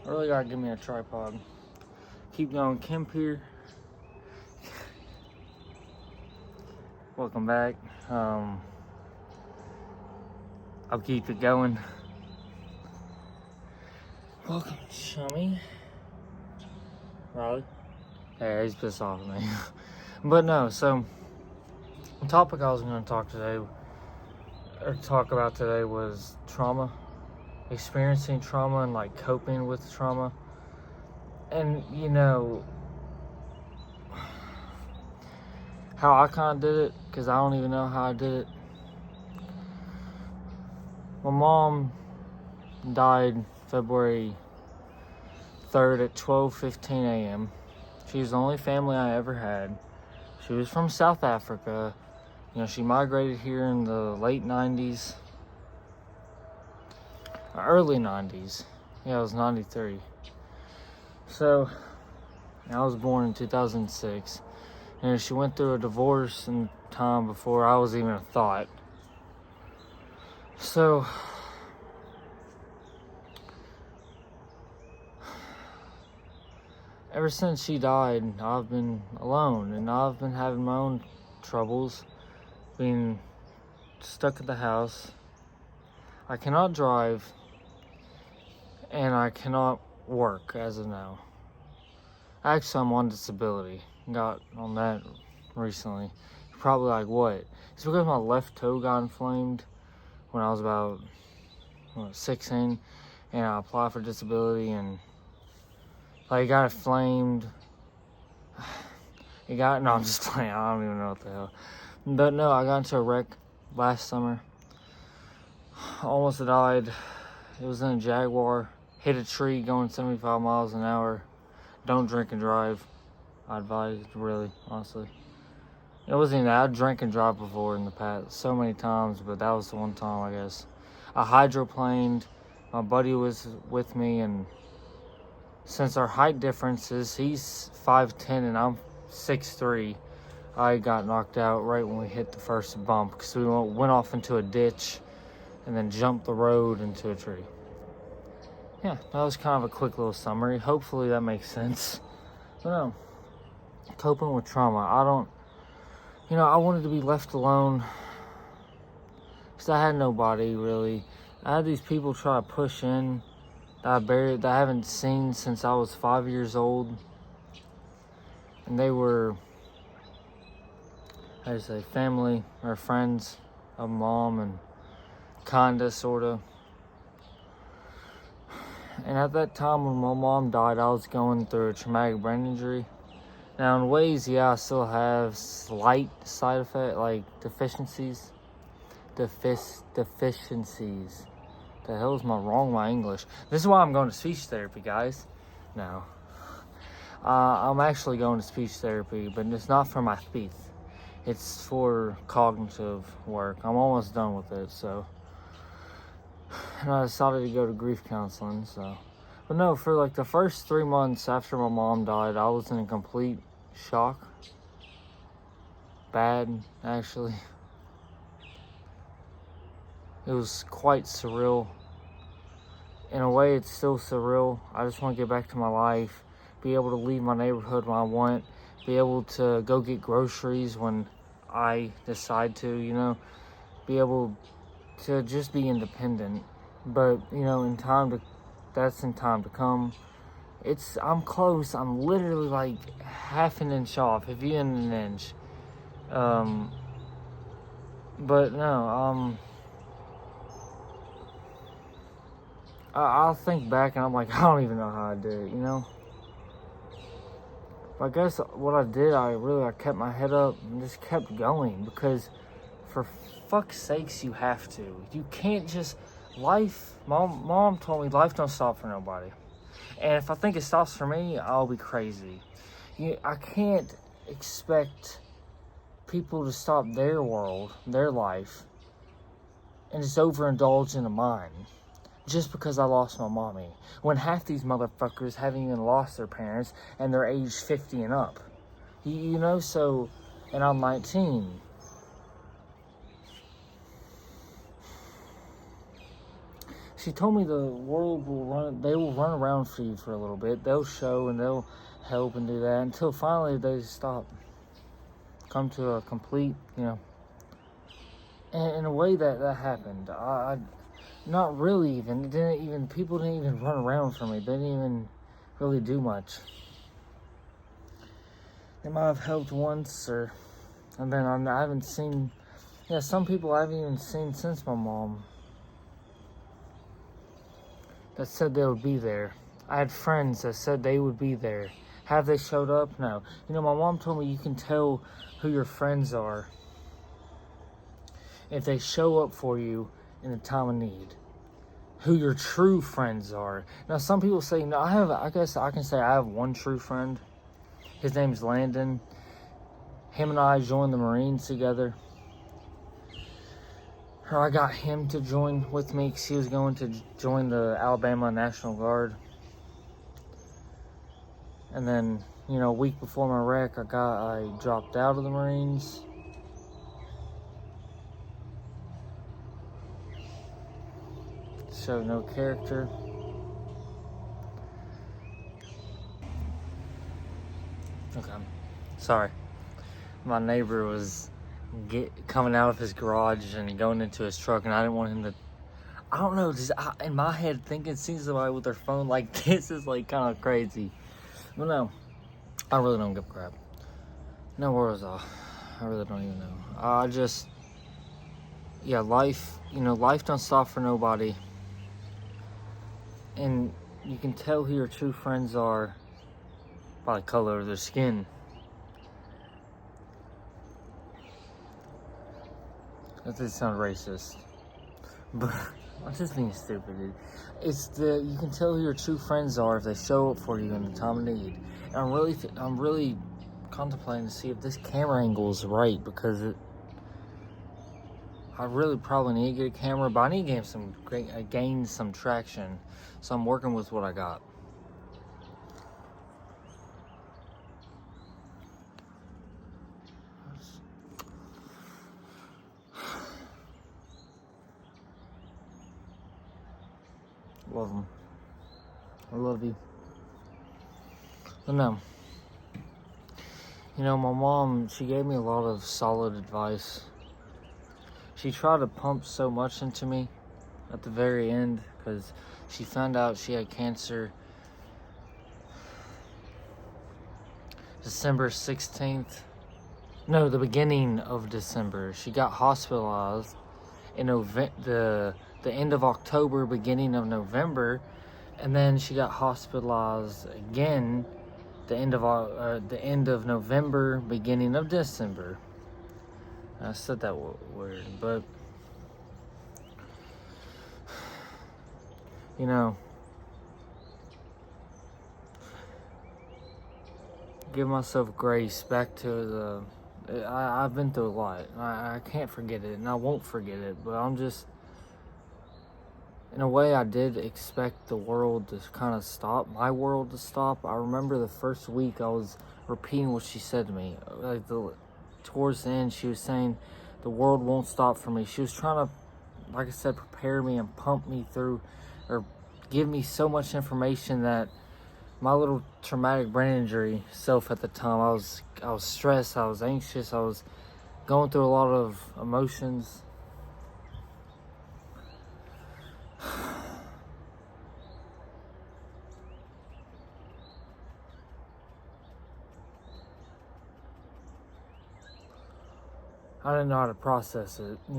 I really gotta give me a tripod. Keep going, Kemp here. Welcome back. I'll keep it going. Welcome, Shummy. Riley. Hey, he's pissed off at me. But no, so the topic I was going to talk about today was trauma, experiencing trauma and like coping with trauma. And you know how I kind of did it, because I don't even know how I did it. My mom died February 3rd at 12:15 a.m. She was the only family I ever had. She was from South Africa. You know, she migrated here in the late 90s. Early 90s. Yeah, it was 93. So, I was born in 2006. And she went through a divorce in time before I was even a thought. So, ever since she died, I've been alone, and I've been having my own troubles, being stuck at the house. I cannot drive, and I cannot work as of now. Actually, I'm on disability. Got on that recently. Probably like what? It's because my left toe got inflamed when I was about 16, and I applied for disability, and like, it got inflamed. No, I'm just playing. I don't even know what the hell. But no, I got into a wreck last summer. Almost died. It was in a Jaguar. Hit a tree going 75 miles an hour. Don't drink and drive. I advise, really, honestly. It wasn't even that. I drank and drive before in the past so many times, but that was the one time, I guess. I hydroplaned. My buddy was with me, and since our height differences, he's 5'10" and I'm 6'3", I got knocked out right when we hit the first bump, because we went off into a ditch and then jumped the road into a tree. Yeah, that was kind of a quick little summary. Hopefully that makes sense. But no, coping with trauma. I wanted to be left alone, because I had nobody really. I had these people try to push in that I haven't seen since I was 5 years old. And they were, family or friends of mom, and kinda, sorta. And at that time when my mom died, I was going through a traumatic brain injury. Now in ways, yeah, I still have slight side effect, like deficiencies. Deficiencies. The hell is wrong with my English? This is why I'm going to speech therapy, guys. No. I'm actually going to speech therapy, but it's not for my speech. It's for cognitive work. I'm almost done with it, so. And I decided to go to grief counseling, so. But no, for like the first 3 months after my mom died, I was in a complete shock. Bad, actually. It was quite surreal. In a way, it's still surreal. I just want to get back to my life, be able to leave my neighborhood when I want, be able to go get groceries when I decide to, be able to just be independent. But, that's in time to come. I'm close. I'm literally like half an inch off, if even an inch. But no, I'll think back and I'm like, I don't even know how I did it, But I guess what I did, I kept my head up and just kept going, because for fuck's sakes, you have to. You can't just, mom told me life don't stop for nobody. And if I think it stops for me, I'll be crazy. I can't expect people to stop their world, their life, and just overindulge into mine. Just because I lost my mommy, when half these motherfuckers haven't even lost their parents, and they're age 50 and up. So, and I'm 19. she told me the world will they will run around for you for a little bit. They'll show and they'll help and do that until finally they stop. Come to a complete, and in a way that happened. I not really even. People didn't even run around for me. They didn't even really do much. They might have helped once, and then I haven't seen. Yeah, some people I haven't even seen since my mom. That said they would be there. I had friends that said they would be there. Have they showed up? No. My mom told me you can tell who your friends are if they show up for you in a time of need. Who your true friends are. Now, some people say, no, I guess I can say I have one true friend. His name's Landon. Him and I joined the Marines together. I got him to join with me because he was going to join the Alabama National Guard. And then, a week before my wreck, I dropped out of the Marines. Showed no character. Okay. Sorry. My neighbor was coming out of his garage and going into his truck, and I didn't want him to. I don't know. Just in my head, seeing somebody with their phone like this is like kind of crazy. But no, I really don't give a crap. No, where was I? I really don't even know. Life. Life don't stop for nobody, and you can tell who your true friends are by the color of their skin. That doesn't sound racist, but I'm just being stupid, dude. You can tell who your true friends are if they show up for you in the time of need. And I'm really contemplating to see if this camera angle is right, because I really probably need to get a camera, but I need to gain some traction. So I'm working with what I got. Love them. I love you. But no. My mom, she gave me a lot of solid advice. She tried to pump so much into me at the very end, because she found out she had cancer December 16th. No, the beginning of December. She got hospitalized in the end of October, beginning of November, and then she got hospitalized again the end of November, beginning of December. I said that weird, but give myself grace back to I've been through a lot. I can't forget it, and I won't forget it, but I'm just, in a way, I did expect the world to kind of stop, my world to stop. I remember the first week I was repeating what she said to me. Towards the end, she was saying, the world won't stop for me. She was trying to, like I said, prepare me and pump me through, or give me so much information that my little traumatic brain injury self at the time, I was stressed, I was anxious, I was going through a lot of emotions. I didn't know how to process it, And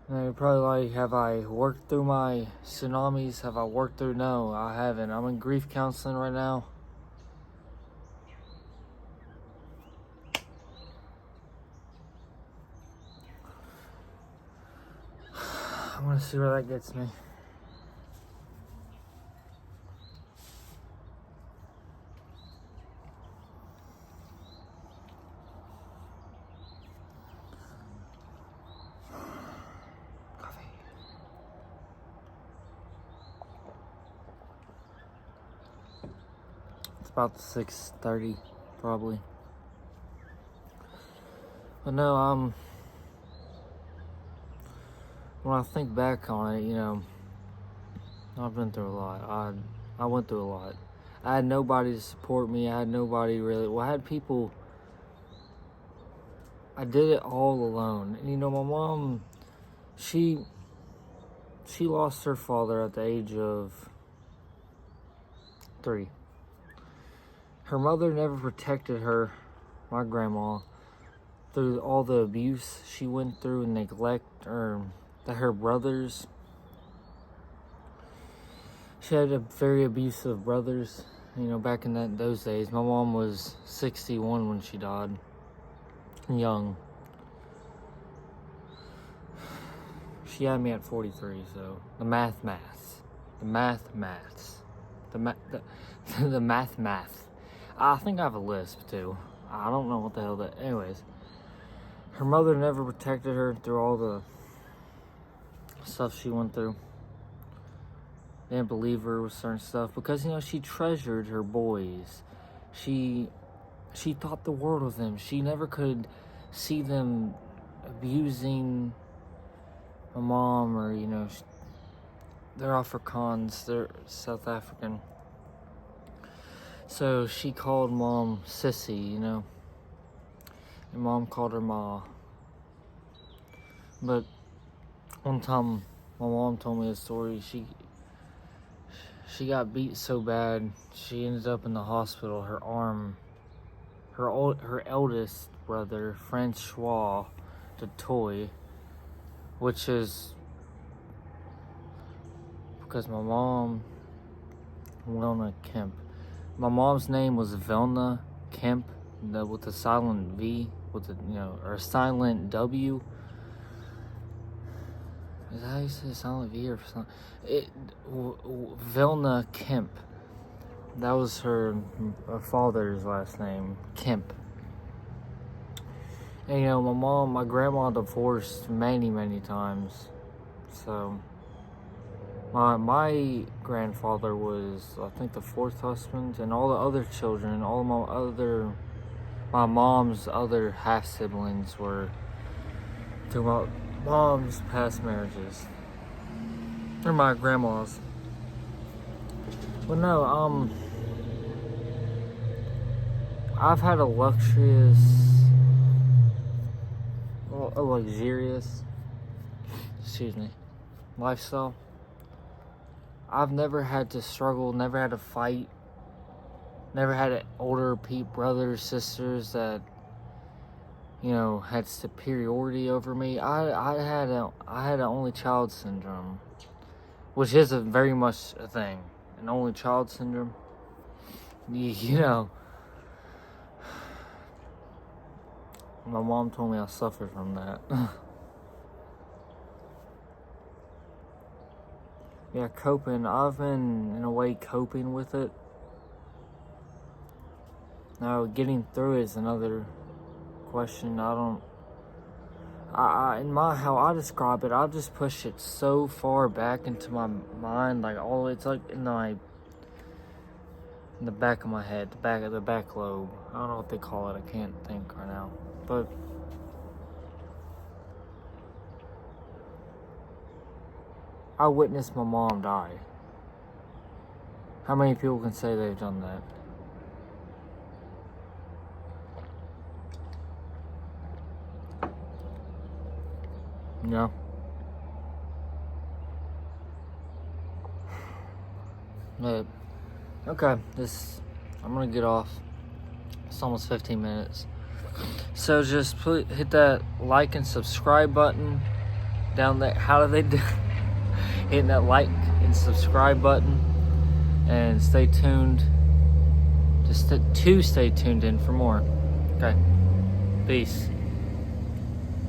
you're probably like, have I worked through my tsunamis? Have I worked through? No, I haven't. I'm in grief counseling right now. I want to see where that gets me. About 6:30, probably. But no, when I think back on it, you know, I've been through a lot. I went through a lot. I had nobody to support me. I had nobody really. Well, I had people. I did it all alone. And you know, my mom, she lost her father at the age of 3. Her mother never protected her, my grandma, through all the abuse she went through and neglect, or that her brothers. She had a very abusive brothers. You know, back in those days. My mom was 61 when she died. Young. She had me at 43, so the math. I think I have a lisp too. I don't know what the hell that. Anyways, her mother never protected her through all the stuff she went through. They didn't believe her with certain stuff because, you know, she treasured her boys. She thought the world of them. She never could see them abusing my mom, or, you know, they're Afrikaans, they're South African. So she called mom Sissy, you know, and mom called her Ma. But one time my mom told me a story. She got beat so bad she ended up in the hospital. Her arm, her eldest brother, Francois de Toy, which is because my mom, Wilna Kemp. My mom's name was Velna Kemp, with a silent V, with a, you know, or a silent W. Is that how you say silent V or something? Velna Kemp. That was her father's last name, Kemp. And, you know, my grandma divorced many times. So, my grandfather was, I think, the 4th husband, and all the other children, my mom's other half siblings were through my mom's past marriages, or my grandma's. But no, I've had a luxurious lifestyle. I've never had to struggle, never had to fight, never had older brothers, sisters that, you know, had superiority over me. I had an only child syndrome, which is very much a thing. An only child syndrome. You know, my mom told me I suffered from that. Yeah, coping. I've been, in a way, coping with it. Now, getting through it is another question. how I describe it, I've just pushed it so far back into my mind, like it's like in the back of my head, the back lobe. I don't know what they call it. I can't think right now. But I witnessed my mom die. How many people can say they've done that? No. But, okay, I'm gonna get off. It's almost 15 minutes. So just hit that like and subscribe button down there. How do they do? Hitting that like and subscribe button, and stay tuned. Just to stay tuned in for more. Okay, peace.